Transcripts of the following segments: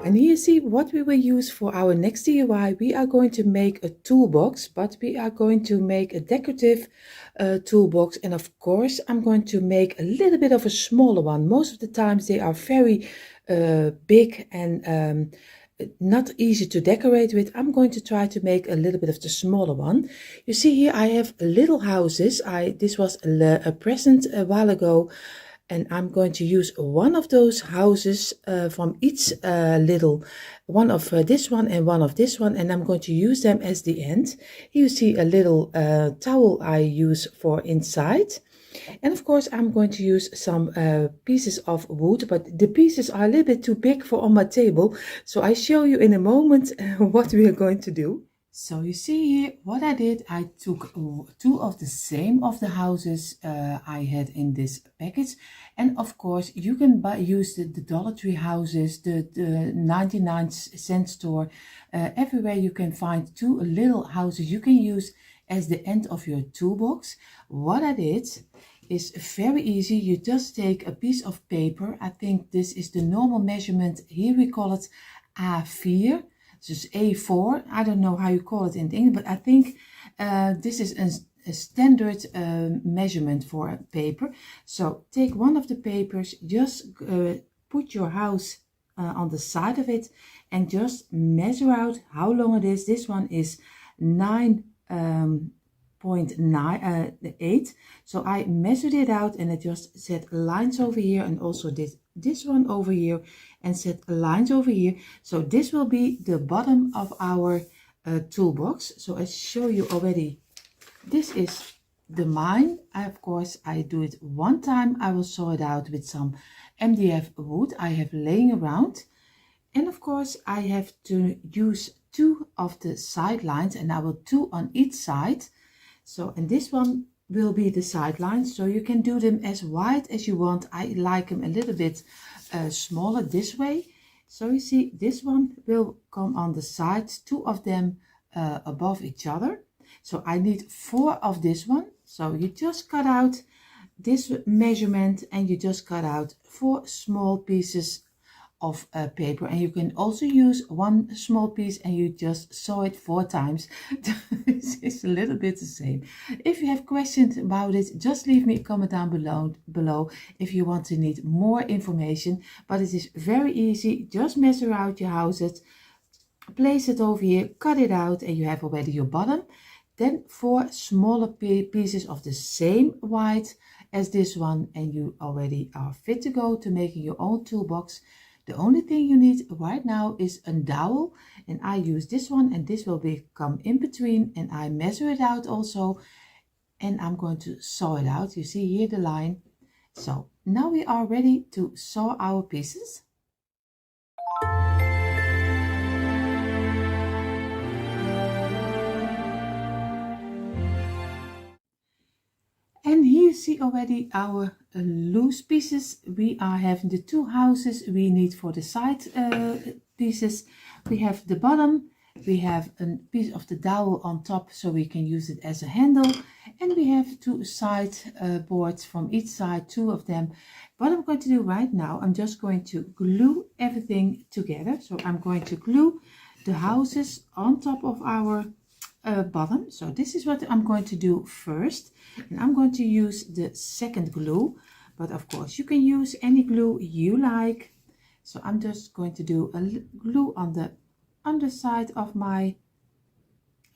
And here you see what we will use for our next DIY. We are going to make a toolbox, but we are going to make a decorative toolbox. And of course, I'm going to make a little bit of a smaller one. Most of the times they are very big and not easy to decorate with. I'm going to try to make a little bit of the smaller one. You see here I have little houses. This was a present a while ago. And I'm going to use one of those houses from each little, one of this one and one of this one, and I'm going to use them as the end. Here you see a little towel I use for inside. And of course I'm going to use some pieces of wood, but the pieces are a little bit too big for on my table. So I show you in a moment what we are going to do. So you see here what I did. I took two of the same of the houses I had in this package, and of course you can use the Dollar Tree houses, the 99-cent store, everywhere you can find two little houses you can use as the end of your toolbox. What I did is very easy. You just take a piece of paper. I think this is the normal measurement. Here we call it A4. This is A4. I don't know how you call it in English, but I think this is a standard measurement for a paper. So take one of the papers, just put your house on the side of it and just measure out how long it is. This one is 9.8. So I measured it out and I just set lines over here and also did this one over here and set lines over here. So this will be the bottom of our toolbox. So I show you already, this is the mine. Of course I do it one time. I will saw it out with some MDF wood I have laying around, and of course I have to use two of the side lines, and I will two on each side. So, and this one will be the sidelines, so you can do them as wide as you want. I like them a little bit smaller this way. So you see this one will come on the sides, two of them above each other. So I need 4 of this one. So you just cut out this measurement and you just cut out 4 small pieces of paper, and you can also use one small piece and you just sew it 4 times. It's a little bit the same. If you have questions about it, just leave me a comment down below if you want to need more information. But it is very easy. Just measure out your houses, place it over here, cut it out, and you have already your bottom. Then 4 smaller pieces of the same width as this one, and you already are fit to go to making your own toolbox. The only thing you need right now is a dowel, and I use this one, and this will come in between, and I measure it out also, and I'm going to saw it out. You see here the line. So now we are ready to saw our pieces. And here you see already our loose pieces. We are having the 2 houses we need for the side pieces. We have the bottom, we have a piece of the dowel on top so we can use it as a handle, and we have 2 side boards from each side, 2 of them. What I'm going to do right now, I'm just going to glue everything together. So I'm going to glue the houses on top of our bottom. So this is what I'm going to do first, and I'm going to use the second glue, but of course you can use any glue you like. So I'm just going to do a glue on the underside of my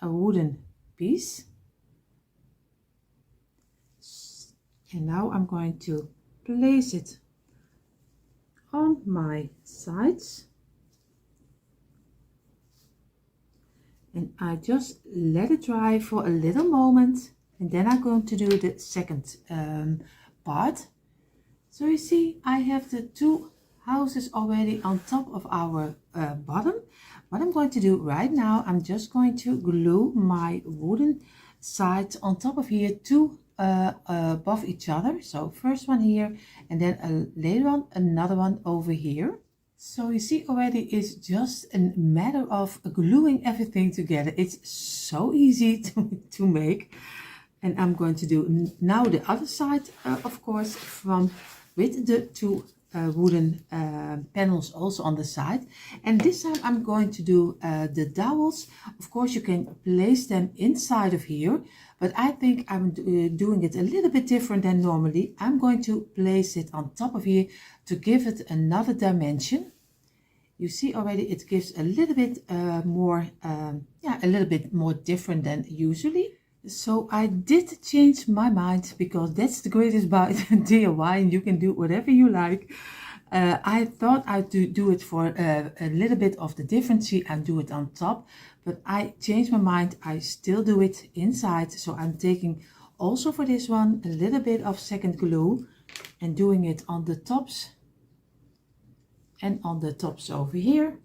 wooden piece, and now I'm going to place it on my sides. And I just let it dry for a little moment, and then I'm going to do the second part. So you see I have the 2 houses already on top of our bottom. What I'm going to do right now, I'm just going to glue my wooden sides on top of here, 2 above each other. So first one here, and then later on another one over here. So you see already it's just a matter of gluing everything together. It's so easy to make. And I'm going to do now the other side, of course, with the 2 wooden panels also on the side. And this time I'm going to do the dowels. Of course you can place them inside of here, but I think I'm doing it a little bit different than normally. I'm going to place it on top of here to give it another dimension. You see already it gives a little bit more, a little bit more different than usually. So I did change my mind, because that's the greatest about DIY, and you can do whatever you like. I thought I'd do it for a little bit of the differency and do it on top, but I changed my mind. I still do it inside. So I'm taking also for this one a little bit of second glue and doing it on the tops and on the tops over here.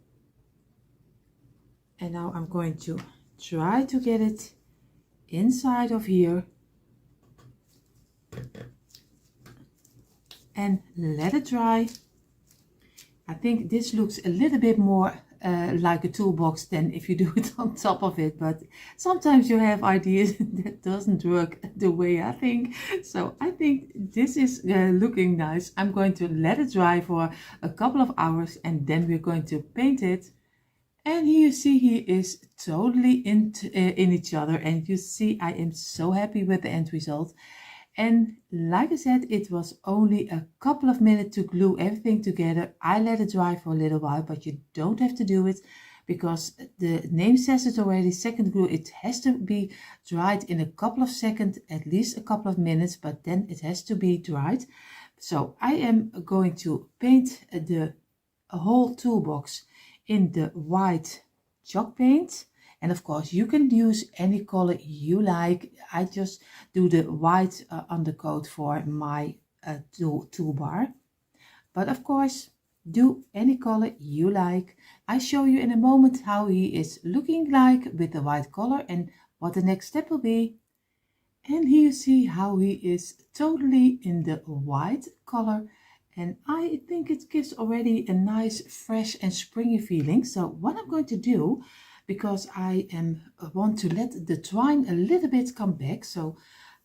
And now I'm going to try to get it inside of here and let it dry. I think this looks a little bit more like a toolbox than if you do it on top of it, but sometimes you have ideas that doesn't work the way I think. So I think this is looking nice. I'm going to let it dry for a couple of hours and then we're going to paint it. And here you see he is totally in each other, and you see I am so happy with the end result. And like I said, it was only a couple of minutes to glue everything together. I let it dry for a little while, but you don't have to do it because the name says it already. Second glue, it has to be dried in a couple of seconds, at least a couple of minutes, but then it has to be dried. So I am going to paint the whole toolbox in the white chalk paint, and of course you can use any color you like. I just do the white undercoat for my toolbar, but of course do any color you like. I show you in a moment how he is looking like with the white color and what the next step will be. And here you see how he is totally in the white color. And I think it gives already a nice, fresh and springy feeling. So what I'm going to do, because I want to let the twine a little bit come back. So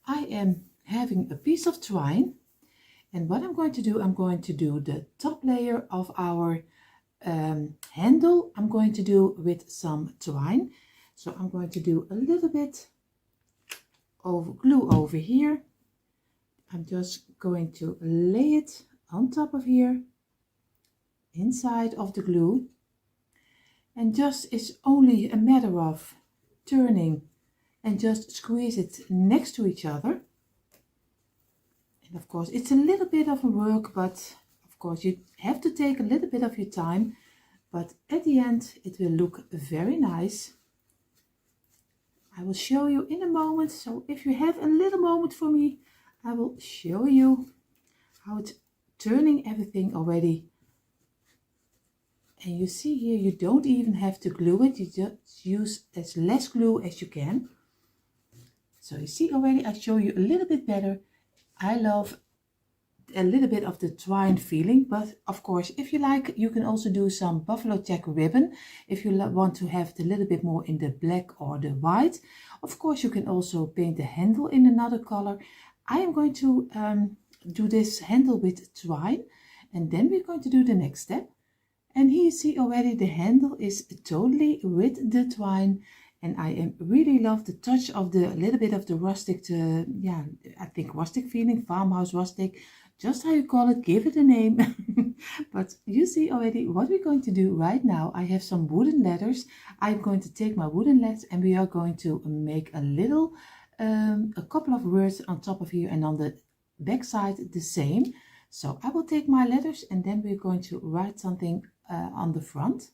I am having a piece of twine. And what I'm going to do, I'm going to do the top layer of our handle. I'm going to do with some twine. So I'm going to do a little bit of glue over here. I'm just going to lay it on top of here, inside of the glue, and just it's only a matter of turning and just squeeze it next to each other. And of course it's a little bit of a work, but of course you have to take a little bit of your time, but at the end it will look very nice. I will show you in a moment, so if you have a little moment for me, I will show you how it's turning everything already. And you see here, you don't even have to glue it, you just use as less glue as you can. So you see already, I show you a little bit better. I love a little bit of the twine feeling, but of course if you like, you can also do some buffalo check ribbon if you want to have it a little bit more in the black or the white. Of course you can also paint the handle in another color. I am going to do this handle with twine, and then we're going to do the next step. And here you see already the handle is totally with the twine, and I really love the touch of the little bit of the rustic, I think rustic feeling, farmhouse rustic, just how you call it, give it a name. But you see already what we're going to do right now. I have some wooden letters. I'm going to take my wooden letters and we are going to make a little a couple of words on top of here, and on the back side the same. So I will take my letters and then we're going to write something on the front.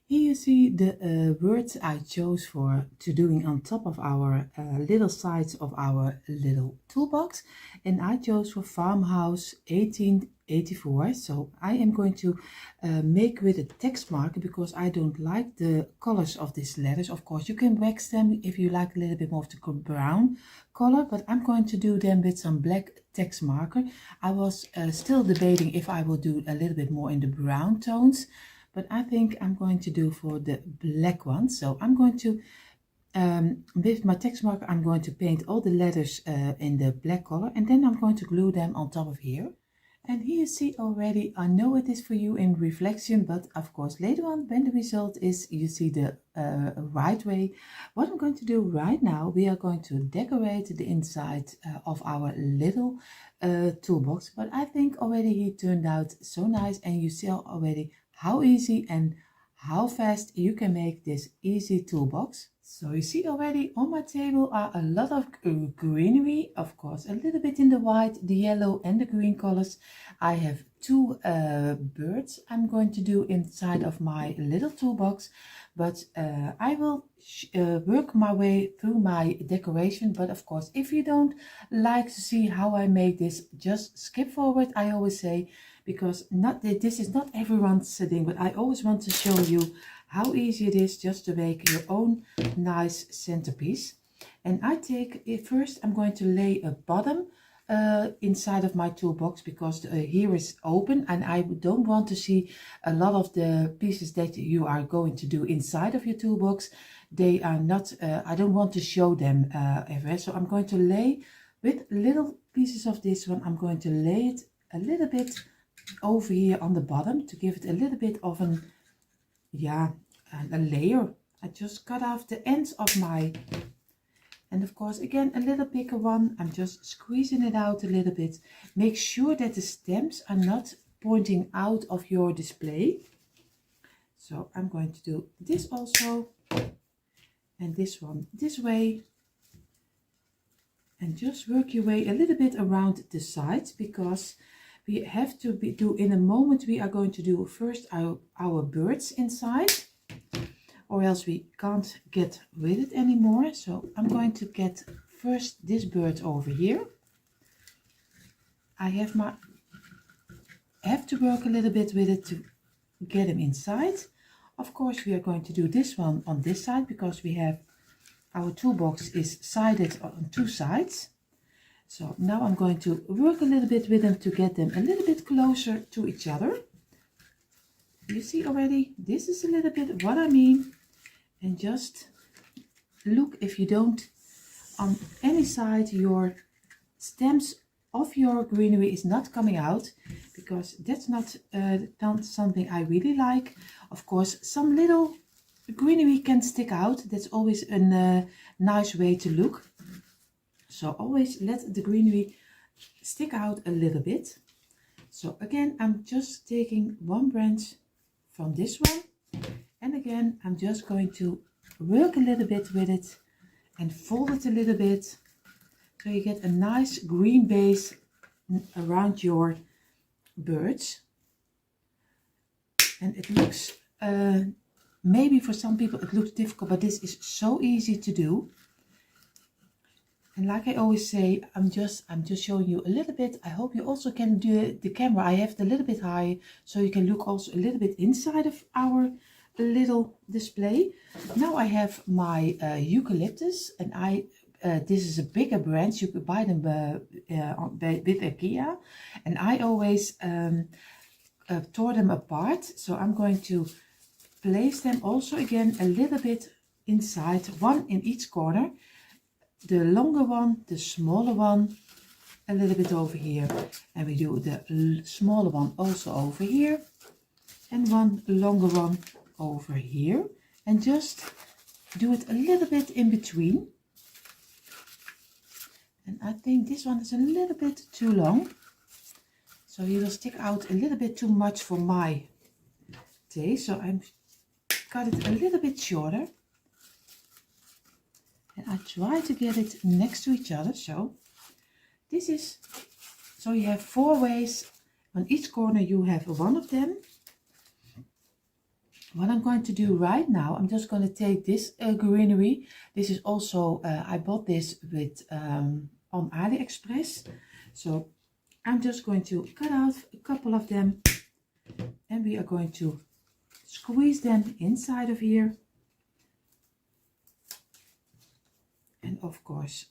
Here you see the words I chose to doing on top of our little sides of our little toolbox, and I chose for farmhouse 1884. So I am going to make with a text marker because I don't like the colors of these letters. Of course you can wax them if you like a little bit more of the brown color, but I'm going to do them with some black text marker. I was still debating if I will do a little bit more in the brown tones, but I think I'm going to do for the black one. So I'm going to, with my text marker, I'm going to paint all the letters in the black color, and then I'm going to glue them on top of here. And here you see already, I know it is for you in reflection, but of course later on when the result is, you see the right way. What I'm going to do right now, we are going to decorate the inside of our little toolbox. But I think already he turned out so nice, and you see already how easy and how fast you can make this easy toolbox. So you see already on my table are a lot of greenery, of course, a little bit in the white, the yellow and the green colors. I have two birds I'm going to do inside of my little toolbox, but I will work my way through my decoration. But of course, if you don't like to see how I make this, just skip forward, I always say, because this is not everyone's thing, but I always want to show you how easy it is just to make your own nice centerpiece. And I take it first, I'm going to lay a bottom inside of my toolbox, because here is open and I don't want to see a lot of the pieces that you are going to do inside of your toolbox. They are not, I don't want to show them ever. So I'm going to lay with little pieces of this one, I'm going to lay it a little bit over here on the bottom to give it a little bit of a layer. I just cut off the ends of my, and of course again a little bigger one, I'm just squeezing it out a little bit. Make sure that the stems are not pointing out of your display. So I'm going to do this also, and this one this way, and just work your way a little bit around the sides, because we have to do in a moment, we are going to do first our birds inside, or else we can't get with it anymore. So I'm going to get first this bird over here. I have to work a little bit with it to get him inside. Of course, we are going to do this one on this side, because we have our toolbox is sided on two sides. So now I'm going to work a little bit with them to get them a little bit closer to each other. You see already, this is a little bit what I mean. And just look if you don't, on any side, your stems of your greenery is not coming out, because that's not something I really like. Of course, some little greenery can stick out. That's always a nice way to look. So always let the greenery stick out a little bit. So again, I'm just taking one branch from this one. And again, I'm just going to work a little bit with it and fold it a little bit. So you get a nice green base around your birds. And it looks, maybe for some people it looks difficult, but this is so easy to do. And like I always say, I'm just showing you a little bit. I hope you also can do the camera. I have it a little bit high, so you can look also a little bit inside of our little display. Now I have my eucalyptus, and this is a bigger branch. You could buy them with IKEA, and I always tore them apart. So I'm going to place them also again a little bit inside, one in each corner. The longer one, the smaller one, a little bit over here. And we do the smaller one also over here. And one longer one over here. And just do it a little bit in between. And I think this one is a little bit too long. So he will stick out a little bit too much for my taste. So I cut it a little bit shorter. And I try to get it next to each other. So this is, so you have 4 ways. On each corner you have one of them. What I'm going to do right now, I'm just going to take this greenery. This is also, I bought this with on AliExpress. So I'm just going to cut out a couple of them. And we are going to squeeze them inside of here. And of course,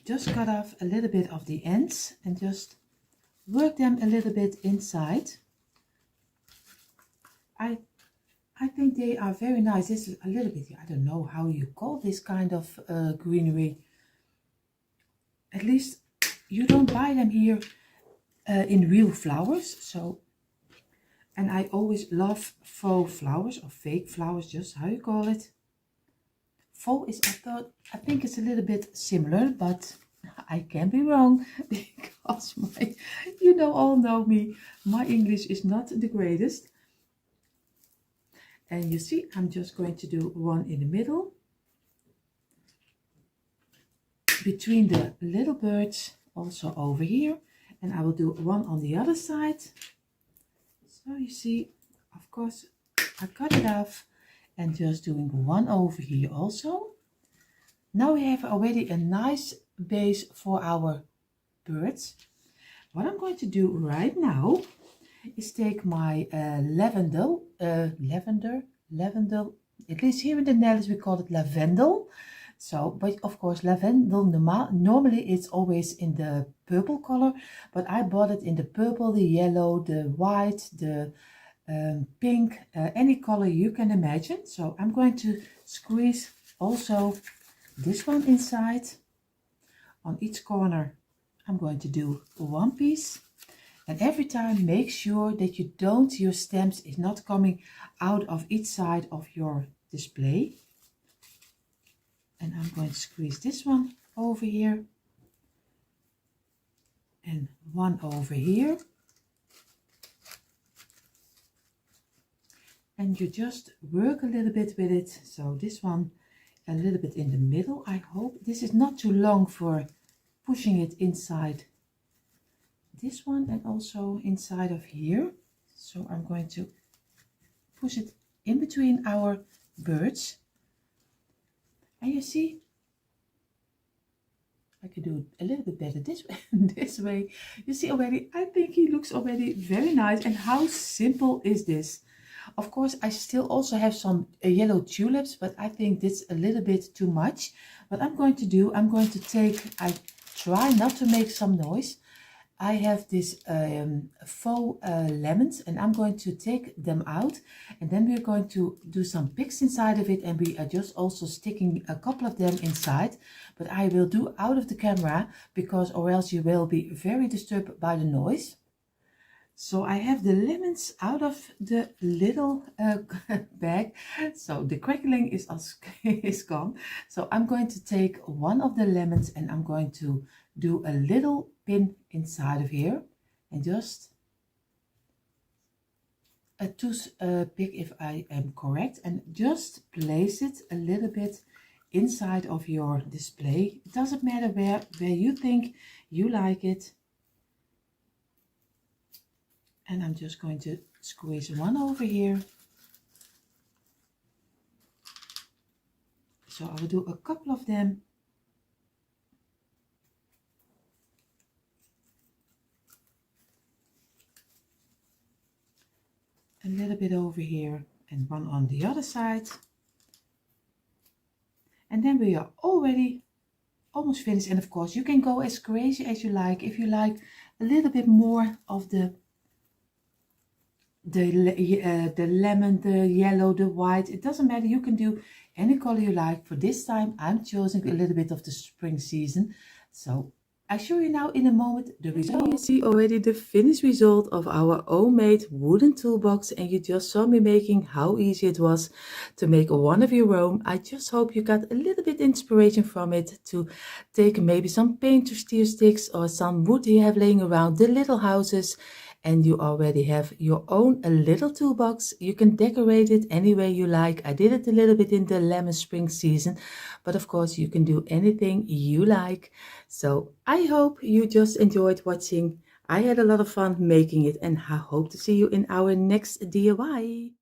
just cut off a little bit of the ends and just work them a little bit inside. I think they are very nice. This is a little bit, I don't know how you call this kind of greenery. At least you don't buy them here in real flowers. So, and I always love faux flowers or fake flowers, just how you call it. Faux is, I think it's a little bit similar, but I can be wrong because you all know me. My English is not the greatest. And you see, I'm just going to do one in the middle between the little birds, also over here. And I will do one on the other side. So you see, of course, I cut it off and just doing one over here also. Now we have already a nice base for our birds. What I'm going to do right now is take my lavender, at least here in the Netherlands we call it lavendel. So, but of course lavendel normally it's always in the purple color, but I bought it in the purple, the yellow, the white, the pink, any color you can imagine. So I'm going to squeeze also this one inside. On each corner I'm going to do one piece, and every time make sure that your stems is not coming out of each side of your display. And I'm going to squeeze this one over here and one over here. And you just work a little bit with it. So this one a little bit in the middle. I hope this is not too long for pushing it inside this one and also inside of here. So I'm going to push it in between our birds. And you see, I could do it a little bit better this way. This way, you see already, I think he looks already very nice. And how simple is this? Of course, I still also have some yellow tulips, but I think this a little bit too much. What I'm going to do, I'm going to take, I try not to make some noise. I have this faux lemons, and I'm going to take them out, and then we're going to do some picks inside of it, and we are just also sticking a couple of them inside, but I will do out of the camera because or else you will be very disturbed by the noise. So I have the lemons out of the little bag, so the crackling is gone. So I'm going to take one of the lemons and I'm going to do a little pin inside of here and just a toothpick if I am correct, and just place it a little bit inside of your display. It doesn't matter where you think you like it. And I'm just going to squeeze one over here. So I will do a couple of them. A little bit over here and one on the other side. And then we are already almost finished. And of course you can go as crazy as you like. If you like a little bit more of the lemon, the yellow, the white, it doesn't matter, you can do any color you like. For this time I'm choosing a little bit of the spring season, so I show you now in a moment the result. You see already the finished result of our homemade wooden toolbox, and you just saw me making how easy it was to make one of your own. I just hope you got a little bit inspiration from it to take maybe some paint or steer sticks or some wood you have laying around, the little houses, and you already have your own little toolbox. You can decorate it any way you like. I did it a little bit in the lemon spring season, but of course you can do anything you like. So I hope you just enjoyed watching. I had a lot of fun making it, and I hope to see you in our next DIY.